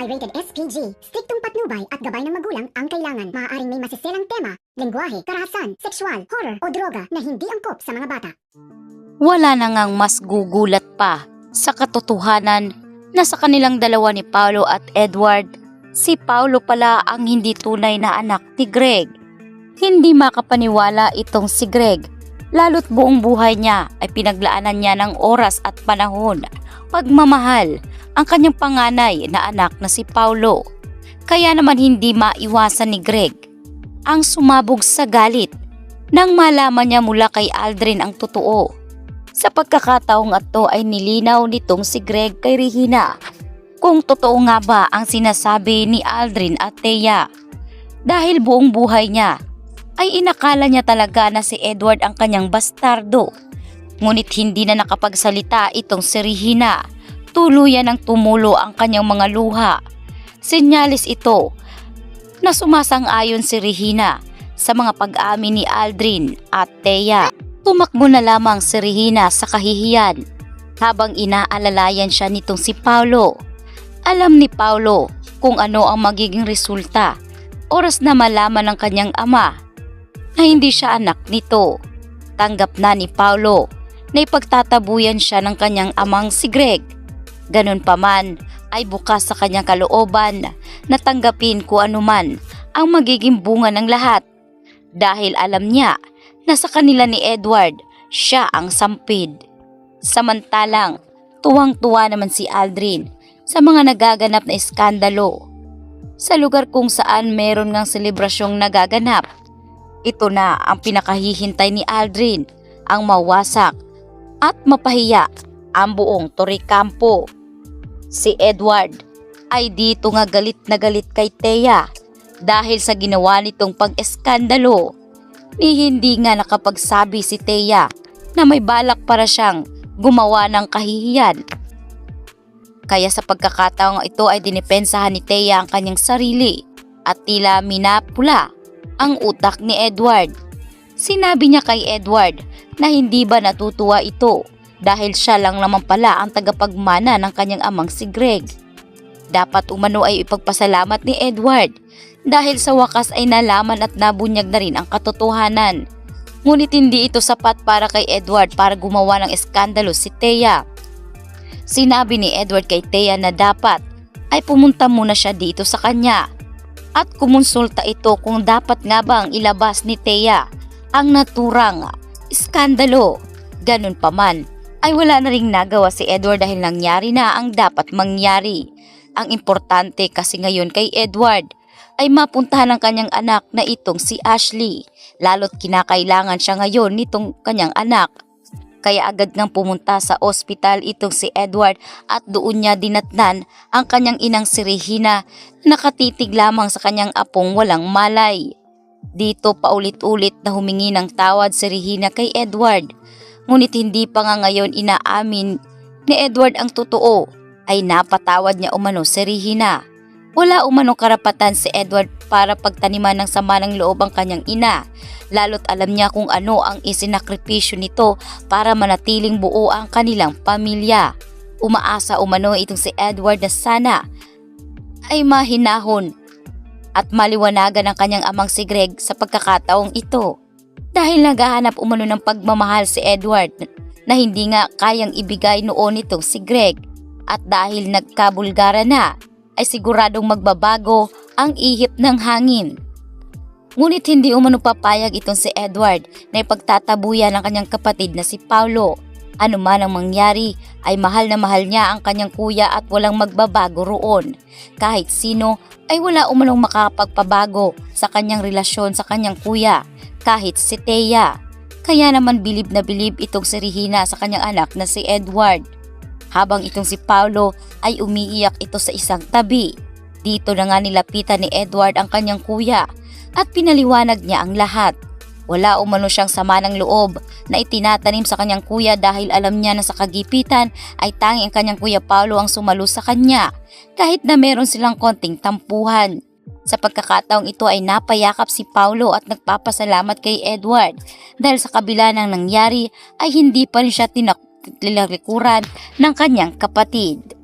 rated SPG. Striktong patnubay at gabay ng magulang ang kailangan. Maaaring may masiselang tema, lengguwahe, karahasan, sexual, horror o droga na hindi angkop sa mga bata. Wala na ngang mas gugulat pa sa katotohanan na sa kanilang dalawa ni Paolo at Edward, si Paolo pala ang hindi tunay na anak ni Greg. Hindi makapaniwala itong si Greg, lalo't buong buhay niya ay pinaglaanan niya ng oras at panahon, pagmamahal ang kanyang panganay na anak na si Paolo. Kaya naman hindi maiwasan ni Greg ang sumabog sa galit nang malaman niya mula kay Aldrin ang totoo. Sa pagkakataong ito ay nilinaw nitong si Greg kay Regina kung totoo nga ba ang sinasabi ni Aldrin at Thea. Dahil buong buhay niya ay inakala niya talaga na si Edward ang kanyang bastardo. Ngunit hindi na nakapagsalita itong si Regina. Tuluyan ang tumulo ang kanyang mga luha. Senyalis ito na sumasang-ayon si Regina sa mga pag-amin ni Aldrin at Thea. Tumakbo na lamang si Regina sa kahihiyan habang inaalalayan siya nitong si Paolo. Alam ni Paolo kung ano ang magiging resulta oras na malaman ng kanyang ama na hindi siya anak nito. Tanggap na ni Paolo na ipagtatabuyan siya ng kanyang amang si Greg. Ganun pa man ay bukas sa kanyang kalooban na tanggapin kung anuman ang magiging bunga ng lahat dahil alam niya na sa kanila ni Edward siya ang sampid. Samantalang tuwang-tuwa naman si Aldrin sa mga nagaganap na iskandalo sa lugar kung saan meron ngang selebrasyong nagaganap. Ito na ang pinakahihintay ni Aldrin, ang mawasak at mapahiya ang buong Torrecampo. Si Edward ay dito nga galit na galit kay Thea dahil sa ginawa nitong pag-eskandalo. Ni hindi nga nakapagsabi si Thea na may balak para siyang gumawa ng kahihiyan. Kaya sa pagkakataong ito ay dinipensahan ni Thea ang kanyang sarili at tila minapula ang utak ni Edward. Sinabi niya kay Edward na hindi ba natutuwa ito dahil siya lang naman pala ang tagapagmana ng kanyang amang si Greg. Dapat umano ay ipagpasalamat ni Edward dahil sa wakas ay nalaman at nabunyag na rin ang katotohanan. Ngunit hindi ito sapat para kay Edward para gumawa ng eskandalo si Thea. Sinabi ni Edward kay Thea na dapat ay pumunta muna siya dito sa kanya at kumonsulta ito kung dapat nga bang ilabas ni Thea ang naturang iskandalo. Ganun pa man ay wala na ring nagawa si Edward dahil nangyari na ang dapat mangyari. Ang importante kasi ngayon kay Edward ay mapuntahan ang kanyang anak na itong si Ashley, lalo't kinakailangan siya ngayon nitong kanyang anak. Kaya agad ngang pumunta sa ospital itong si Edward at doon niya dinatnan ang kanyang inang si Regina na nakatitig lamang sa kanyang apong walang malay. Dito paulit-ulit na humingi ng tawad si Regina kay Edward. Ngunit hindi pa nga ngayon inaamin ni Edward ang totoo ay napatawad niya umano si Regina. Wala umano karapatan si Edward para pagtaniman ng sama ng loob ang kanyang ina, lalo't alam niya kung ano ang isinakripisyo nito para manatiling buo ang kanilang pamilya. Umaasa umano itong si Edward na sana ay mahinahon at maliwanagan ang kanyang amang si Greg sa pagkakataong ito. Dahil naghahanap umano ng pagmamahal si Edward na hindi nga kayang ibigay noon itong si Greg. At dahil nagkabulgara na, ay siguradong magbabago ang ihip ng hangin. Ngunit hindi umano papayag itong si Edward na ipagtatabuyan ang kanyang kapatid na si Paolo. Ano man ang mangyari ay mahal na mahal niya ang kanyang kuya at walang magbabago roon. Kahit sino ay wala umanong makakapagpabago sa kanyang relasyon sa kanyang kuya, kahit si Thea. Kaya naman bilib na bilib itong si Regina sa kanyang anak na si Edward. Habang itong si Paolo ay umiiyak ito sa isang tabi. Dito na nga nilapitan ni Edward ang kanyang kuya at pinaliwanag niya ang lahat. Wala umano siyang sama ng loob na itinatanim sa kanyang kuya dahil alam niya na sa kagipitan ay tanging ang kanyang kuya Paolo ang sumalo sa kanya kahit na meron silang konting tampuhan. Sa pagkakataong ito ay napayakap si Paolo at nagpapasalamat kay Edward dahil sa kabila ng nangyari ay hindi pa rin siya tinalikuran ng kanyang kapatid.